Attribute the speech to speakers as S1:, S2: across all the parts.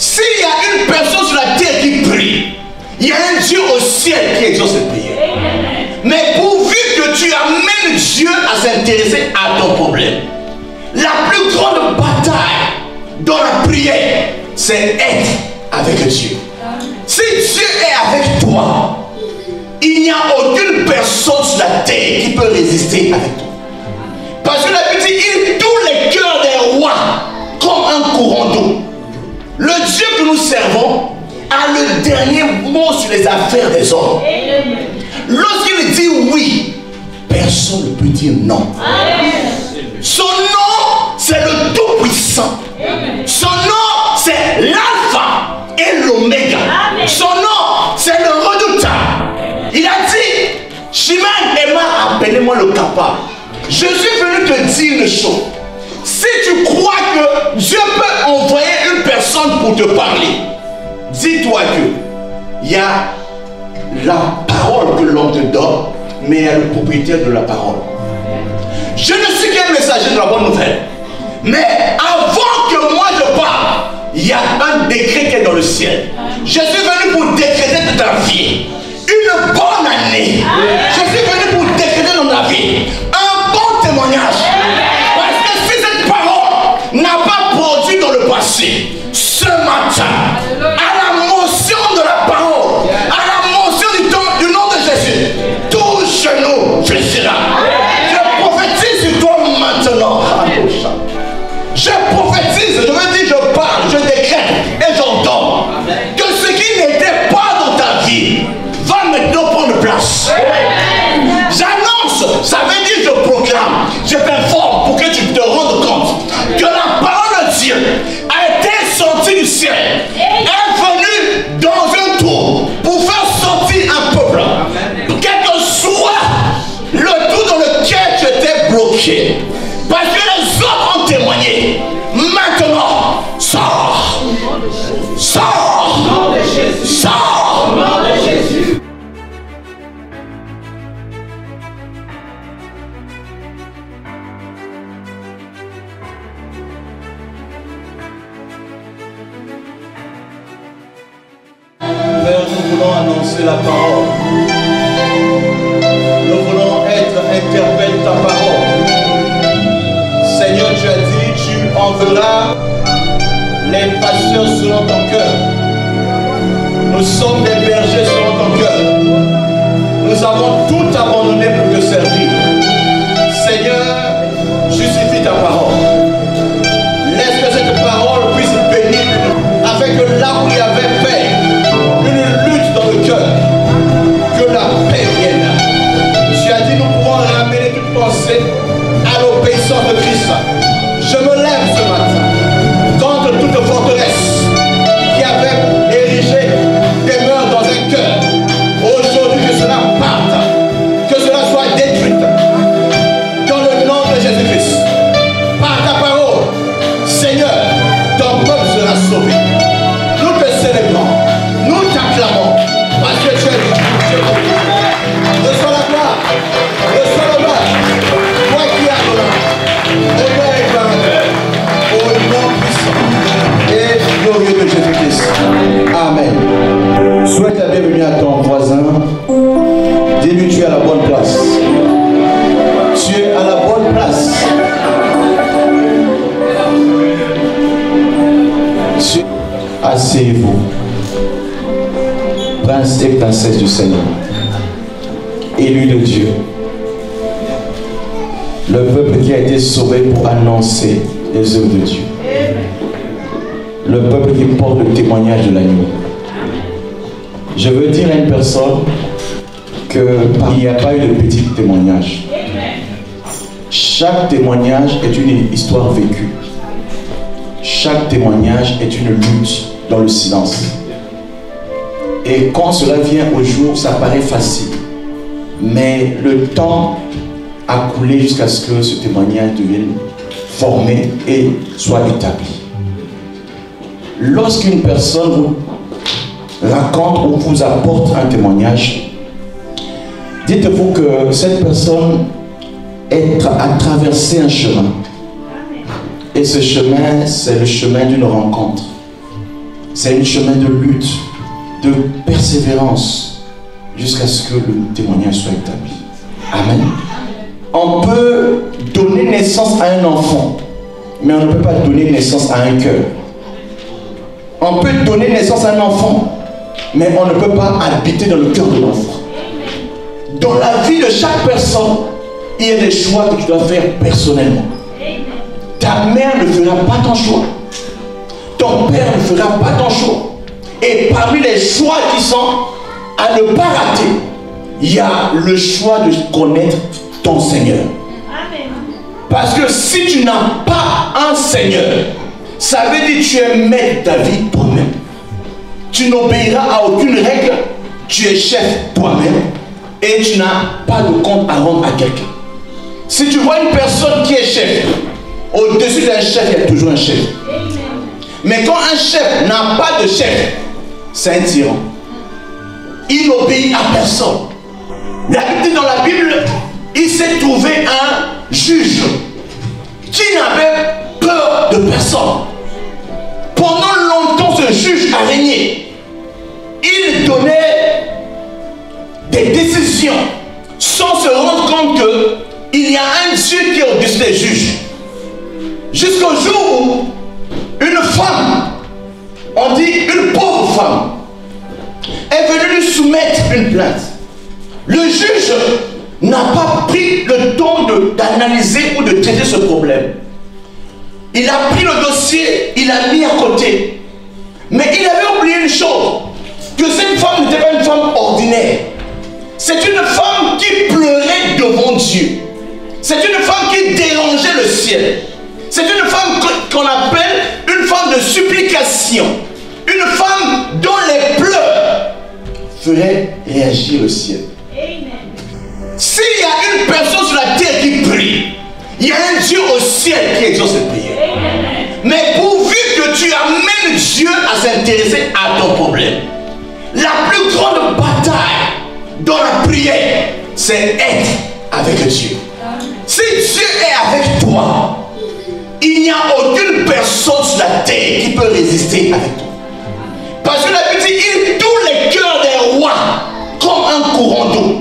S1: S'il y a une personne sur la terre qui prie, il y a un Dieu au ciel qui exauce cette prière. Mais pourvu que tu amènes Dieu à s'intéresser à ton problème, la plus grande bataille dans la prière, c'est être avec Dieu. Si Dieu est avec toi, il n'y a aucune personne sur la terre qui peut résister avec toi. Parce que la Bible dit, il touche les cœurs des rois comme un courant d'eau. Le Dieu que nous servons a le dernier mot sur les affaires des hommes. Lorsqu'il dit oui, personne ne peut dire non. Son nom, c'est le Tout-Puissant. Son nom, c'est l'Alpha et l'Oméga. Son nom, c'est le Redoutable. Il a dit, Shimon Emma, appelez-moi le capable. Je suis venu te dire une chose. Si tu crois que Dieu peut envoyer une personne pour te parler, dis-toi que il y a la parole que l'homme te donne, mais il y a le propriétaire de la parole. Je ne suis qu'un messager de la bonne nouvelle. Mais avant que moi je parle, il y a un décret qui est dans le ciel. Je suis venu pour décréter de ta vie une bonne année. Je suis venu pour décréter dans ta vie un bon témoignage. Parce que si cette parole n'a pas produit dans le passé, ce matin, à la motion de la parole, à la motion du nom de Jésus, tout genou fléchira. Je prophétise sur toi maintenant. Je prophétise, je veux dire, je parle, je décrète et j'entends que ce qui n'était pas dans ta vie va maintenant prendre place. J'annonce, ça veut dire je proclame, je t'informe pour que tu te rendes compte que la parole de Dieu a été sortie du ciel, est venue dans un tour pour faire sortir un peuple. Quel que soit le tour dans lequel tu étais bloqué, parce que les hommes ont témoigné. Maintenant, sors! Sors! Sors!
S2: Père, nous voulons annoncer la parole. Nous voulons être interprètes de ta parole. Seigneur, tu as dit, tu enverras les pasteurs selon ton cœur. Nous sommes des bergers selon ton cœur. Nous avons tout abandonné pour te servir. Seigneur, justifie ta parole. Laisse que cette parole puisse bénir avec là où il y avait paix, une lutte dans le cœur. Que la paix vienne. Tu as dit, nous pouvons ramener toute pensée à l'obéissance de Christ. Je me lève ce matin contre toute forteresse qui avait érigé des mœurs dans un cœur. Aujourd'hui, que cela parte, que cela soit détruit dans le nom de Jésus-Christ. Par ta parole, Seigneur, ton peuple sera sauvé. Nous te célébrons, nous t'acclamons, parce que tu es Dieu. Reçois la gloire, reçois l'honneur, toi qui as l'honneur, honneur et gloire au nom puissant et glorieux de Jésus-Christ. Amen. Souhaite la bienvenue à ton voisin. Dis-lui, tu es à la bonne place. Tu es à la bonne place. Asseyez-vous. Prince et princesse du Seigneur, élu de Dieu, le peuple qui a été sauvé pour annoncer les œuvres de Dieu, le peuple qui porte le témoignage de l'agneau. Je veux dire à une personne qu'il n'y a pas eu de petit témoignage. Chaque témoignage est une histoire vécue. Chaque témoignage est une lutte dans le silence. Et quand cela vient au jour, ça paraît facile. Mais le temps a coulé jusqu'à ce que ce témoignage devienne formé et soit établi. Lorsqu'une personne vous raconte ou vous apporte un témoignage, dites-vous que cette personne a traversé un chemin. Et ce chemin, c'est le chemin d'une rencontre.
S1: C'est un chemin de lutte, de persévérance, jusqu'à ce que le témoignage soit établi. Amen. On peut donner naissance à un enfant, mais on ne peut pas donner naissance à un cœur. On peut donner naissance à un enfant, mais on ne peut pas habiter dans le cœur de l'enfant. Dans la vie de chaque personne, il y a des choix que tu dois faire personnellement. Ta mère ne fera pas ton choix. Ton père ne fera pas ton choix. Et parmi les choix qui sont à ne pas rater, il y a le choix de connaître ton Seigneur. Parce que si tu n'as pas un Seigneur, ça veut dire que tu es maître de ta vie toi-même. Tu n'obéiras à aucune règle, tu es chef toi-même et tu n'as pas de compte à rendre à quelqu'un. Si tu vois une personne qui est chef, au-dessus d'un chef, il y a toujours un chef. Mais quand un chef n'a pas de chef, c'est un tyran. Il n'obéit à personne. Dans la Bible, il s'est trouvé un juge qui n'avait peur de personne. Pendant longtemps, ce juge a régné. Il donnait des décisions sans se rendre compte qu'il y a un Dieu qui est au-dessus des juges. Jusqu'au jour où une femme, on dit une pauvre femme, est venue lui soumettre une plainte. Le juge n'a pas pris le temps d'analyser ou de traiter ce problème. Il a pris le dossier, il l'a mis à côté. Mais il avait oublié une chose, que cette femme n'était pas une femme ordinaire. C'est une femme qui pleurait devant Dieu. C'est une femme qui dérangeait le ciel. C'est une femme qu'on appelle une femme de supplication. Une femme dont les pleurs feraient réagir le ciel. S'il y a une personne sur la terre qui prie, il y a un Dieu au ciel qui exauce cette prière. Mais pourvu que tu amènes Dieu à s'intéresser à ton problème, la plus grande bataille dans la prière, c'est être avec Dieu. Si Dieu est avec toi, il n'y a aucune personne sur la terre qui peut résister avec toi. Parce que la Bible dit, il touche les cœurs des rois comme un courant d'eau.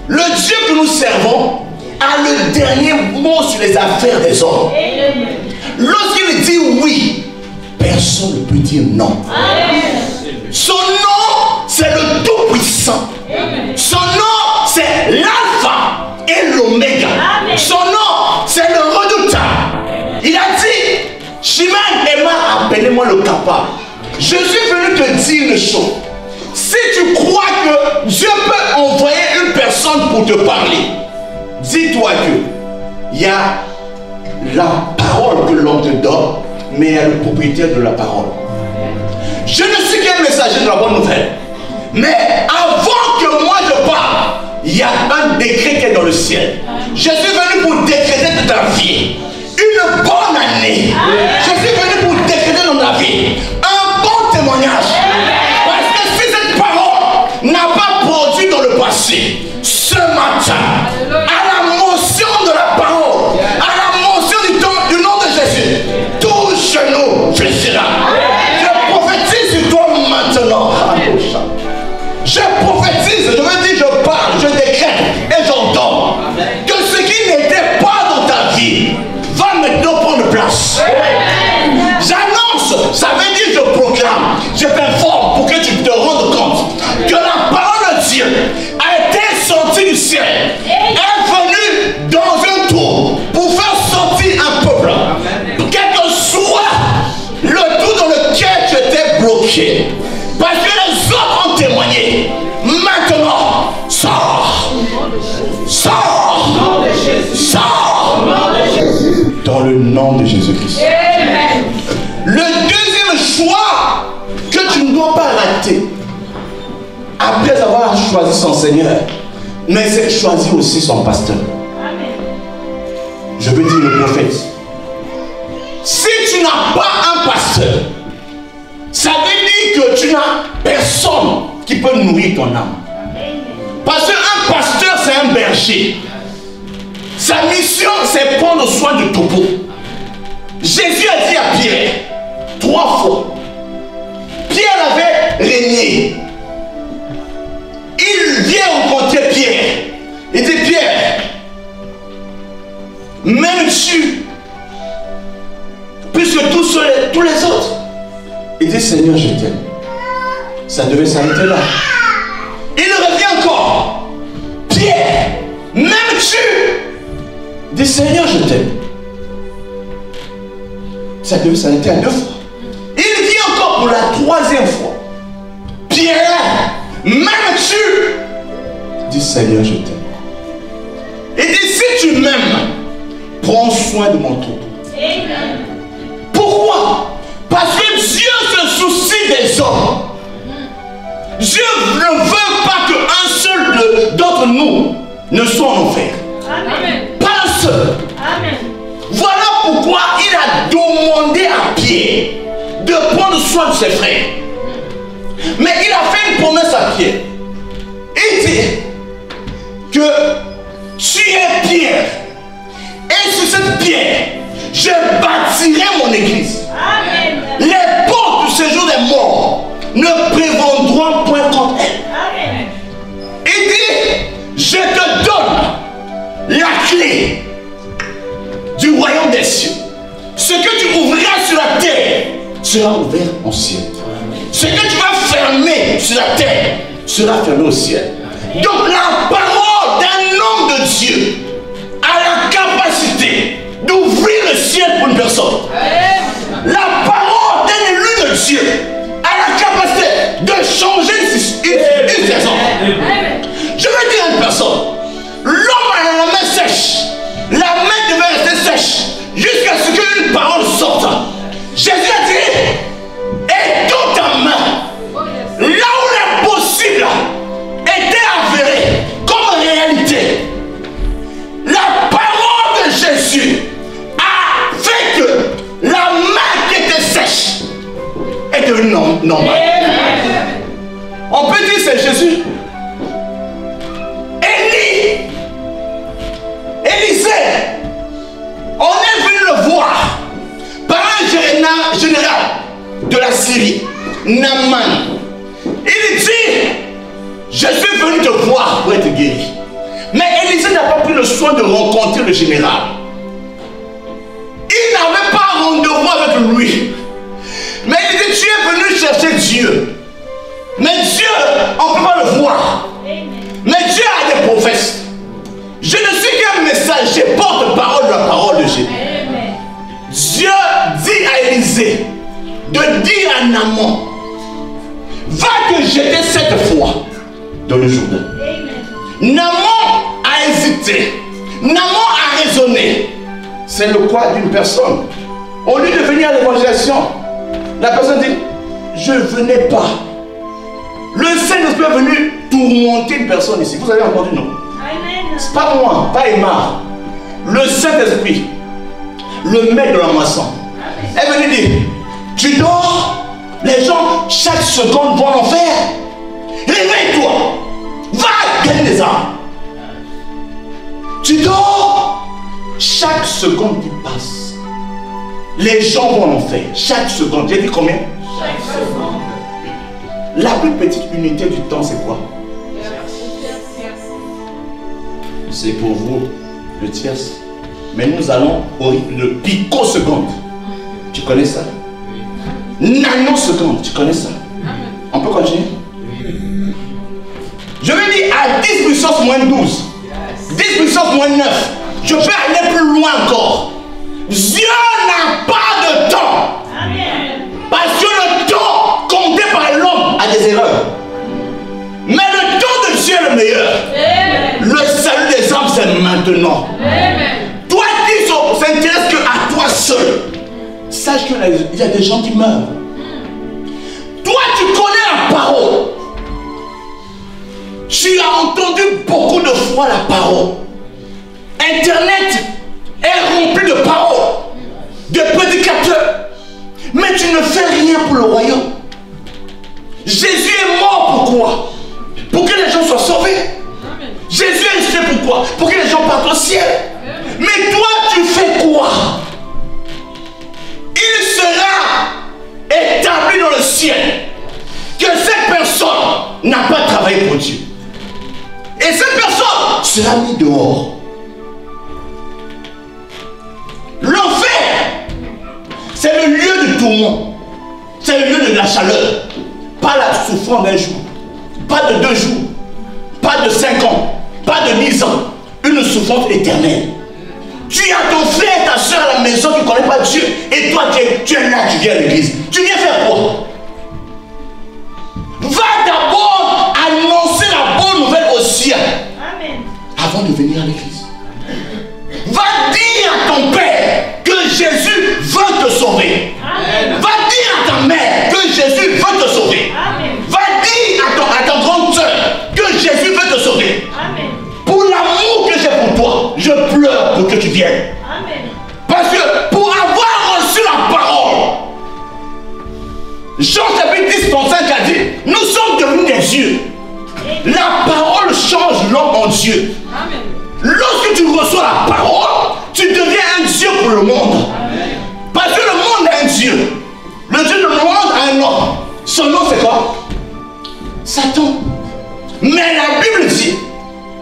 S1: Le Dieu que nous servons a le dernier mot sur les affaires des hommes. Lorsqu'il dit oui, personne ne peut dire non. Son nom, c'est le Tout-Puissant. Son nom, c'est l'Alpha et l'Oméga. Son nom, c'est le Redoutable. Il a dit, Shimon Emma, appelez-moi le capable. Je suis venu te dire une chose. Si tu crois que Dieu peut envoyer une personne pour te parler, dis-toi que il y a la parole que l'homme te donne, mais il y a le propriétaire de la parole. Je ne suis qu'un messager de la bonne nouvelle. Mais avant que moi je parle, il y a un décret qui est dans le ciel. Je suis venu pour décréter de ta vie une bonne année. Je suis venu pour décréter dans ta vie un bon témoignage. Parce que si cette parole n'a pas produit dans le passé, ce matin, à la motion de la parole, à la motion du nom de Jésus, tout genou fléchira. Je prophétise sur toi maintenant. Je prophétise, je veux dire, je parle, je décrète et j'entends que ce qui n'était pas dans ta vie va maintenant prendre place. J'annonce, ça veut dire je proclame, je t'informe pour que tu te rendes compte que la parole de Dieu a été sortie du ciel, est venue dans un tour pour faire sortir un peuple. Quel que soit le tour dans lequel tu étais bloqué, parce que les hommes ont témoigné. Maintenant, sors! Sors! Sors! Dans le nom de Jésus-Christ. Le deuxième choix que tu ne dois pas rater, après avoir choisi son Seigneur, mais c'est choisir aussi son pasteur. Je veux dire le prophète. Si tu n'as pas un pasteur, ça veut dire que tu n'as personne qui peut nourrir ton âme. Parce qu'un pasteur, c'est un berger. Sa mission, c'est prendre soin du troupeau. Jésus a dit à Pierre 3 fois, régner. Il vient rencontrer Pierre. Il dit, Pierre, m'aimes-tu plus que tous les autres? Il dit, Seigneur, je t'aime. Ça devait s'arrêter là. Il revient encore. Pierre, m'aimes-tu? Il dit, Seigneur, je t'aime. Ça devait s'arrêter à 2 fois. Il vient encore pour la 3e fois. Pierre, m'aimes-tu? Il dit, Seigneur, je t'aime. Il dit, si tu m'aimes, prends soin de mon troupeau. Pourquoi? Parce que Dieu se soucie des hommes. Dieu ne veut pas qu'un seul d'entre nous ne soit en enfer. Amen. Pas un seul. Amen. Voilà pourquoi il a demandé à Pierre de prendre soin de ses frères. Mais il a fait une promesse à Pierre. Il dit que tu es Pierre. Et sur cette pierre, je bâtirai mon église. Amen. Les portes du séjour des morts ne prévaudront point contre elle. Amen. Il dit, je te donne la clé du royaume des cieux. Ce que tu ouvriras sur la terre sera ouvert au ciel. Ce que tu vas fermer sur la terre sera fermé au ciel. Donc la parole d'un homme de Dieu a la capacité d'ouvrir le ciel pour une personne. La parole d'un élu de Dieu a la capacité de changer une saison. Je vais dire à une personne, l'homme a la main sèche. La main devait rester sèche jusqu'à ce qu'une parole sorte. Jésus a dit, et toute ta main, là où l'impossible était avéré comme réalité, la parole de Jésus a fait que la main qui était sèche est devenue normale. On peut dire c'est Jésus. Élisée, on est venu le voir par un général de la Syrie, Naaman. Il dit, je suis venu te voir pour être guéri. Mais Élisée n'a pas pris le soin de rencontrer le général. Il n'avait pas rendez-vous avec lui. Mais il dit, tu es venu chercher Dieu. Mais Dieu, on ne peut pas le voir. Mais Dieu a des prophètes. Je ne suis qu'un messager, porte-parole de la parole de Jésus. Dieu dit à Élisée de dire à Naaman, va te jeter 7 fois dans le Jourdain. Naaman a hésité. Naaman a raisonné. C'est le quoi d'une personne. Au lieu de venir à l'évangélisation, la personne dit, je ne venais pas. Le Saint-Esprit est venu tourmenter une personne ici. Vous avez entendu, non? C'est pas moi, pas Emma. Le Saint-Esprit, le maître de la moisson, est venu dire, tu dors, les gens chaque seconde vont en faire. Réveille-toi, va gagner des âmes. Tu dors, chaque seconde qui passe, les gens vont en faire. Chaque seconde, j'ai dit combien? Chaque seconde. La plus petite unité du temps, c'est quoi? C'est pour vous le tierce. Mais nous allons au rythme de picoseconde. Tu connais ça? Nanoseconde, tu connais ça? On peut continuer? Je vais dire à 10 puissance moins 12. 10 puissance moins 9. Je peux aller plus loin encore. Dieu n'a pas de temps. Parce que le temps compté par l'homme a des erreurs. Mais le temps de Dieu est le meilleur. Le salut des âmes, c'est maintenant. Toi qui s'intéresse qu'à toi seul, sache qu'il y a des gens qui meurent. Toi, tu connais la parole. Tu as entendu beaucoup de fois la parole. Internet est rempli de paroles, de prédicateurs. Mais tu ne fais rien pour le royaume. Jésus est mort pourquoi? Pour que les gens soient sauvés. Jésus est resté pourquoi? Pour que les gens partent au ciel. Mais toi, tu fais quoi? Il sera établi dans le ciel que sera mis dehors. L'enfer, c'est le lieu de tourment. C'est le lieu de la chaleur. Pas la souffrance d'un jour. Pas de 2 jours. Pas de 5 ans. Pas de 10 ans. Une souffrance éternelle. Tu as ton frère, ta soeur à la maison qui ne connaît pas Dieu. Et toi, tu es là, tu viens à l'église. Tu viens faire quoi? Va d'abord annoncer la bonne nouvelle aux siens. Amen. Avant de venir à l'église. Va dire à ton père que Jésus veut te sauver. Amen. Va dire à ta mère que Jésus veut te sauver. Amen. Va dire à ta grande soeur que Jésus veut te sauver. Amen. Pour l'amour que j'ai pour toi, je pleure pour que tu viennes. Amen. Parce que pour avoir reçu la parole, Jean chapitre 10, 35 a dit, nous sommes devenus des yeux. La parole change l'homme en Dieu. Amen. Lorsque tu reçois la parole, tu deviens un Dieu pour le monde. Amen. Parce que le monde a un Dieu. Le Dieu du monde a un homme. Son nom c'est quoi? Satan. Mais la Bible dit,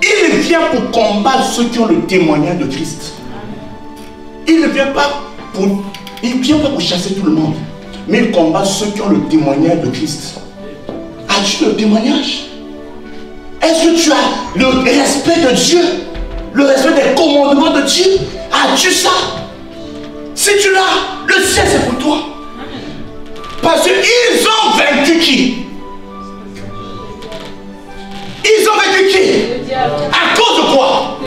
S1: il vient pour combattre ceux qui ont le témoignage de Christ. Il ne vient pas pour chasser tout le monde. Mais il combat ceux qui ont le témoignage de Christ. As-tu le témoignage? Est-ce que tu as le respect de Dieu? Le respect des commandements de Dieu? As-tu ça? Si tu l'as, le ciel c'est pour toi. Parce qu'ils ont vaincu qui? Ils ont vaincu qui? À cause de quoi?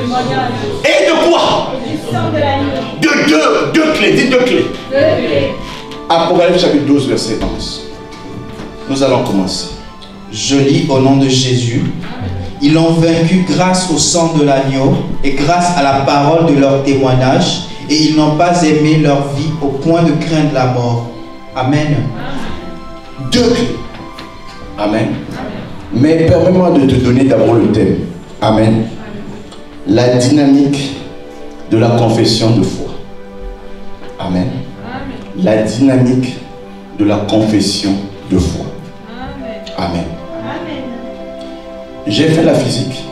S1: Et de quoi? De deux clés. Dis 2 clés. Apocalypse chapitre 12, verset 11. Nous allons commencer.
S3: Je lis au nom de Jésus. Ils l'ont vaincu grâce au sang de l'agneau et grâce à la parole de leur témoignage, et ils n'ont pas aimé leur vie au point de craindre la mort. Amen.
S1: 2 clés. Amen. Mais permets-moi de te donner d'abord le thème. Amen. La dynamique de la confession de foi. Amen. La dynamique de la confession de foi. Amen. J'ai fait la physique.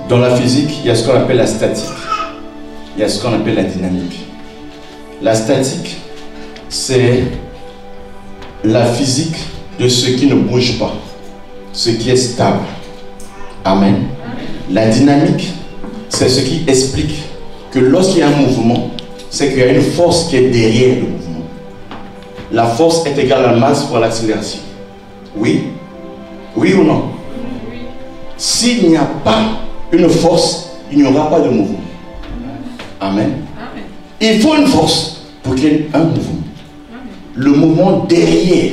S1: Dans la physique, il y a ce qu'on appelle la statique. Il y a ce qu'on appelle la dynamique. La statique, c'est la physique de ce qui ne bouge pas, ce qui est stable. Amen. La dynamique, c'est ce qui explique que lorsqu'il y a un mouvement, c'est qu'il y a une force qui est derrière le mouvement. La force est égale à la masse pour l'accélération. Oui? Oui ou non? Oui. S'il n'y a pas une force, il n'y aura pas de mouvement. Amen. Amen. Il faut une force pour qu'il y ait un mouvement. Amen. Le mouvement derrière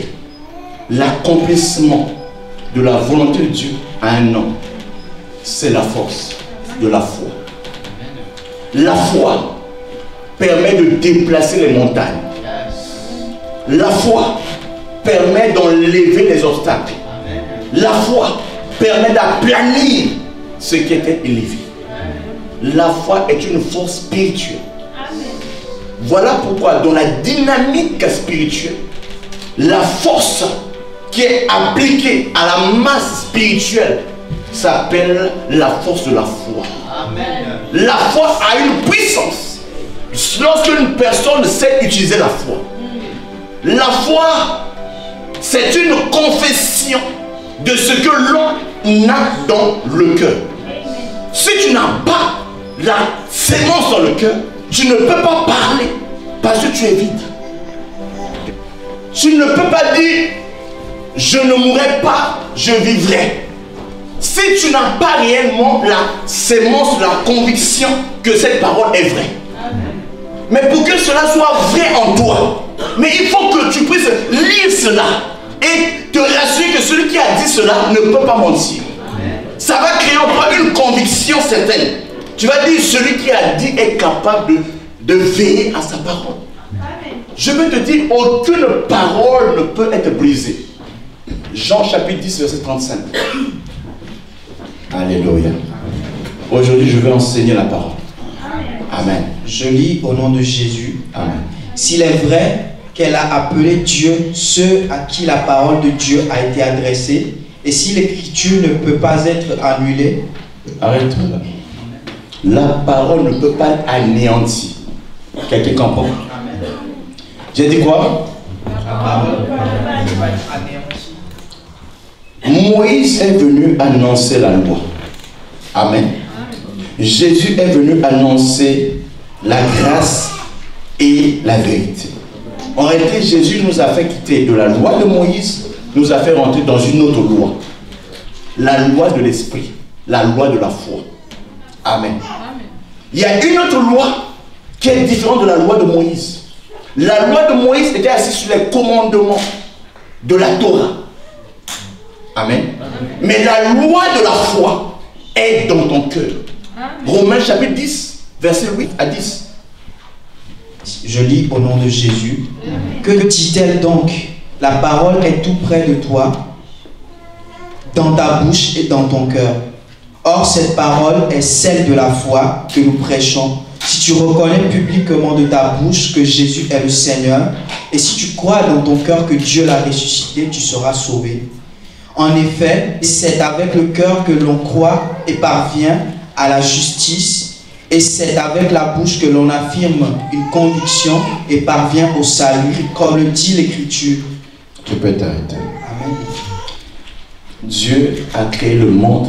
S1: l'accomplissement de la volonté de Dieu a un nom. C'est la force de la foi. La foi permet de déplacer les montagnes. La foi permet d'enlever les obstacles. La foi permet d'aplanir ce qui était élevé. La foi est une force spirituelle. Voilà pourquoi dans la dynamique spirituelle, la force qui est appliquée à la masse spirituelle s'appelle la force de la foi. Amen. La foi a une puissance lorsqu'une personne sait utiliser la foi. La foi, c'est une confession de ce que l'on a dans le cœur. Si tu n'as pas la sémence dans le cœur, tu ne peux pas parler parce que tu es vide. Tu ne peux pas dire je ne mourrai pas, je vivrai. Si tu n'as pas réellement la sémence, la conviction que cette parole est vraie. Mais pour que cela soit vrai en toi, mais il faut que tu puisses lire cela et te rassurer que celui qui a dit cela ne peut pas mentir. Ça va créer en toi une conviction certaine. Tu vas dire celui qui a dit est capable de veiller à sa parole. Je veux te dire, aucune parole ne peut être brisée. Jean chapitre 10, verset 35. Alléluia. Aujourd'hui, je vais enseigner la parole. Amen.
S3: Je lis au nom de Jésus.
S1: Amen.
S3: S'il est vrai qu'elle a appelé Dieu ceux à qui la parole de Dieu a été adressée, et si l'écriture ne peut pas être annulée,
S1: Arrête là. La parole ne peut pas être anéantie. Quelqu'un comprend? J'ai dit quoi?
S3: La parole ne peut pas être anéantie.
S1: Moïse est venu annoncer la loi. Amen. Jésus est venu annoncer la grâce et la vérité. En réalité, Jésus nous a fait quitter de la loi de Moïse, nous a fait rentrer dans une autre loi. La loi de l'esprit, la loi de la foi. Amen. Il y a une autre loi qui est différente de la loi de Moïse. La loi de Moïse était assise sur les commandements de la Torah. Amen. Mais la loi de la foi est dans ton cœur. Romains chapitre 10, verset 8 à 10.
S3: Je lis au nom de Jésus. Que dit-elle donc? La parole est tout près de toi, dans ta bouche et dans ton cœur. Or, cette parole est celle de la foi que nous prêchons. Si tu reconnais publiquement de ta bouche que Jésus est le Seigneur, et si tu crois dans ton cœur que Dieu l'a ressuscité, tu seras sauvé. En effet, c'est avec le cœur que l'on croit et parvient à la justice, et c'est avec la bouche que l'on affirme une conviction et parvient au salut, comme le dit l'Écriture.
S1: Tu peux t'arrêter.
S3: Amen.
S1: Dieu a créé le monde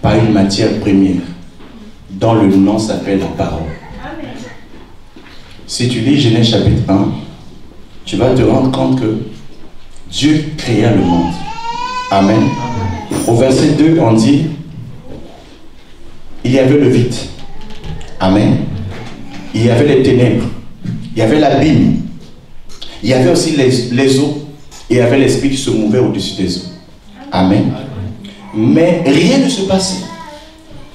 S1: par une matière première, dont le nom s'appelle la parole. Amen. Si tu lis Genèse chapitre 1, tu vas te rendre compte que Dieu créa le monde. Amen. Au verset 2, on dit, il y avait le vide. Amen. Il y avait les ténèbres. Il y avait l'abîme. Il y avait aussi les eaux. Et il y avait l'esprit qui se mouvait au-dessus des eaux. Amen. Mais rien ne se passait.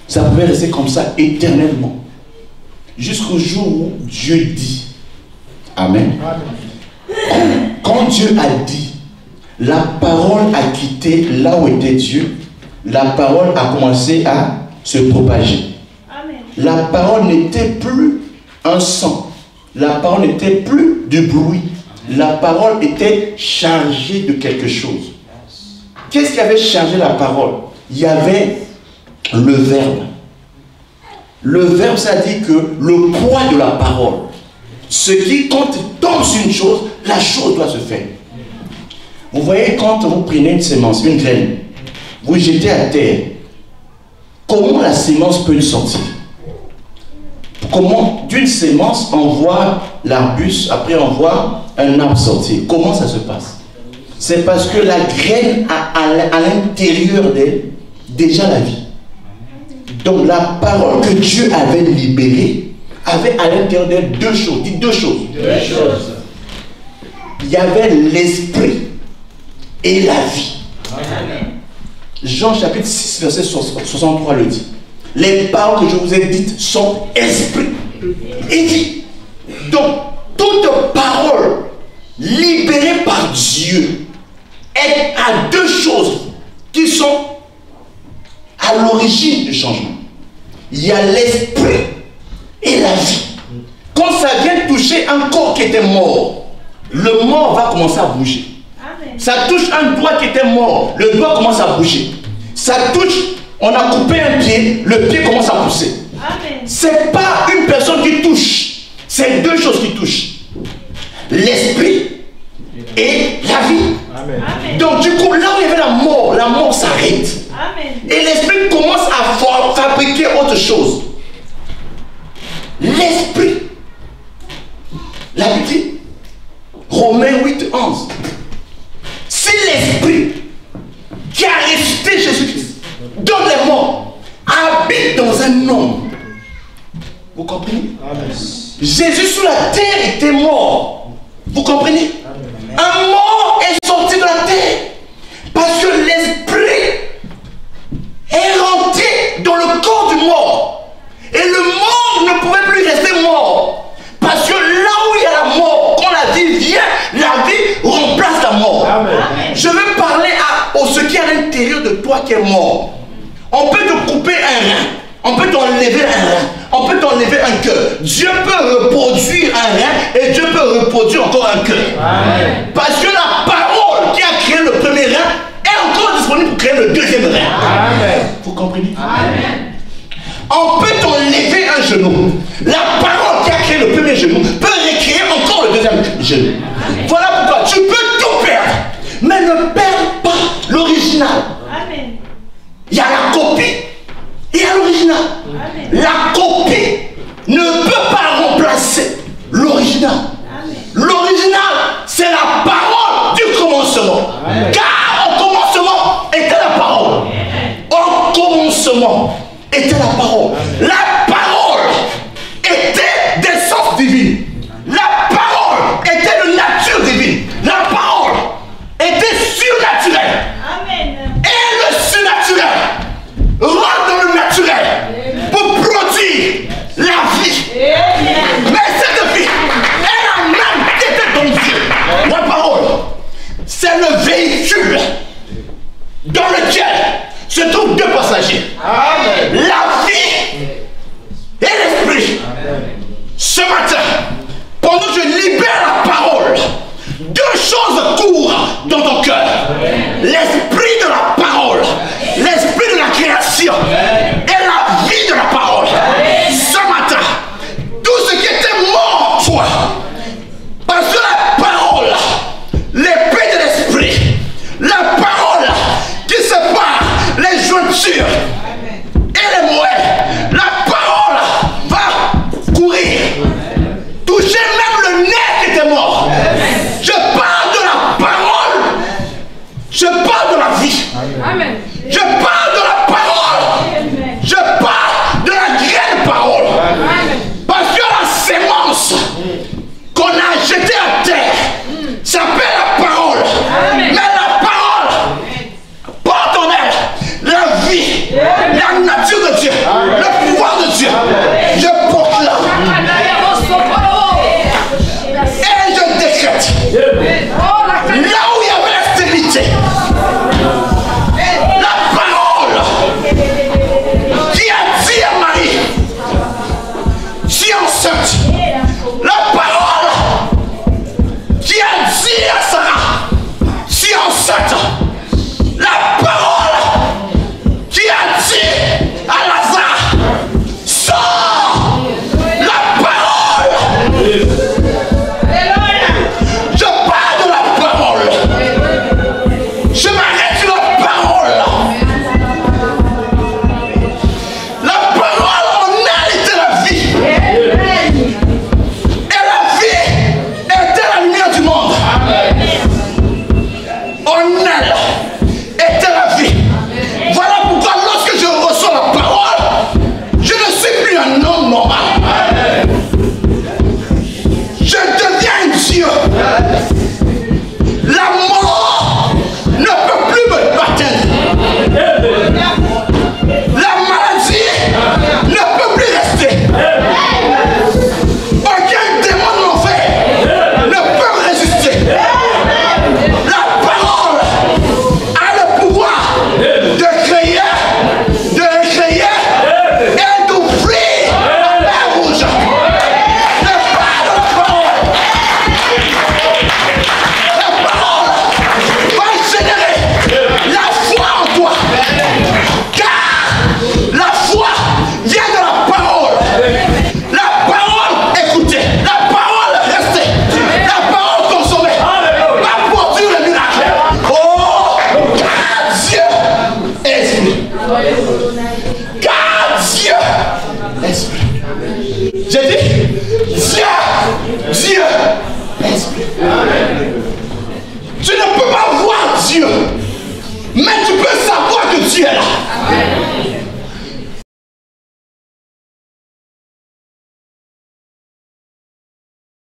S1: Ça pouvait rester comme ça éternellement. Jusqu'au jour où Dieu dit. Amen. Quand Dieu a dit, la parole a quitté là où était Dieu. La parole a commencé à se propager. Amen. La parole n'était plus un son. La parole n'était plus du bruit. La parole était chargée de quelque chose. Qu'est-ce qui avait chargé la parole? Il y avait le verbe. Le verbe, ça dit que le poids de la parole. Ce qui, quand tu tombes sur une chose, la chose doit se faire. Vous voyez, quand vous prenez une semence, une graine, vous jetez à terre, comment la semence peut sortir? Comment d'une semence on voit l'arbuste, après on voit un arbre sortir? Comment ça se passe? C'est parce que la graine a à l'intérieur d'elle déjà la vie. Donc la parole que Dieu avait libérée avait à l'intérieur d'elle deux choses. Dites deux choses. Deux choses. Il y avait l'esprit et la vie. Amen. Jean chapitre 6 verset 63 le dit. Les paroles que je vous ai dites sont esprit et vie. Donc toute parole libérée par Dieu est à deux choses qui sont à l'origine du changement. Il y a l'esprit et la vie. Quand ça vient toucher un corps qui était mort, le mort va commencer à bouger. Amen. Ça touche un doigt qui était mort, le doigt commence à bouger. Ça touche, on a coupé un pied, le pied commence à pousser. C'est pas une personne qui touche, c'est deux choses qui touchent. L'esprit et la vie. Amen. Donc du coup, là où il y avait la mort s'arrête. Et l'esprit commence à fabriquer autre chose. L'esprit. La Bible dit, Romains 8, 11. Si l'esprit qui a ressuscité Jésus-Christ, dans les morts, habite dans un homme. Vous comprenez? Amen. Jésus sur la terre était mort. Vous comprenez? Amen. Un mort est sorti de la terre. Parce que l'esprit est rentré dans le corps du mort. Et le mort ne pouvait plus rester mort. Parce que là où il y a la mort, quand la vie vient, la vie remplace la mort. Amen. Je veux parler à ce qui est à l'intérieur de toi qui est mort. On peut te couper un rein, on peut t'enlever un rein, on peut t'enlever un cœur. Dieu peut reproduire un rein et Dieu peut reproduire encore un cœur. Parce que la parole qui a créé le premier rein est encore disponible pour créer le deuxième rein. Amen. Vous comprenez?
S2: Amen.
S1: On peut t'enlever un genou. La parole qui a créé le premier genou peut recréer encore le deuxième genou. Voilà pourquoi tu peux tout perdre, mais ne perds pas l'original.
S4: Amen.
S1: Il y a la copie, il y a l'original. La copie ne peut pas remplacer l'original. L'original, c'est la parole du commencement. Car au commencement était la parole. Au commencement était la parole. La parole était d'essence divine. La parole était de nature divine. La parole était surnaturelle.
S4: Amen.
S1: Et le surnaturel rentre dans le naturel pour produire la vie. Mais cette vie, elle a même été dans Dieu. La parole, c'est le véhicule dans lequel se trouvent deux passagers.
S2: Amen.
S1: La vie et l'esprit. Ce matin, pendant que je libère la parole, deux choses courent dans ton cœur. L'esprit de la parole, l'esprit de la création et la vie de la parole. Ce matin, tout ce qui était mort en toi, parce que la parole, l'épée de l'esprit, la parole qui sépare les jointures et les moelles, la parole va courir, toucher même le nerf qui était mort. Je parle de la parole, je parle de la vie.
S4: Amen.
S1: Je parle de la parole, je parle de la graine parole. Parce que la sémence qu'on a jetée à terre s'appelle la parole. Mais la parole porte en elle la vie, la nature de Dieu, le pouvoir de Dieu. Je proclame et je décrète là où il y avait la stérilité, la parole qui a dit à Marie, tu es enceinte. La parole qui a dit à Sarah, tu es enceinte. La parole qui a dit à Lazare, sors. La parole. Je parle de la parole. Je m'arrête sur la parole. La parole en elle était la vie. Et la vie était la lumière du monde. En elle était la vie. Voilà pourquoi lorsque je reçois la parole, je ne suis plus un homme normal. Je deviens un Dieu. La mort ne peut plus me battre. La maladie ne peut plus rester. Aucun démon de l'enfer ne peut résister. La parole a le pouvoir de créer, de recréer et d'ouvrir la mer rouge. Le pas de la parole. La parole va générer la foi en toi. Car la foi vient de la parole. La parole écoutée, la parole restée, la parole consommée va produire le miracle. Oh, car Dieu est esprit. Car Dieu est esprit. J'ai dit, Dieu est esprit. Tu ne peux pas voir Dieu, mais tu peux savoir que Dieu est là.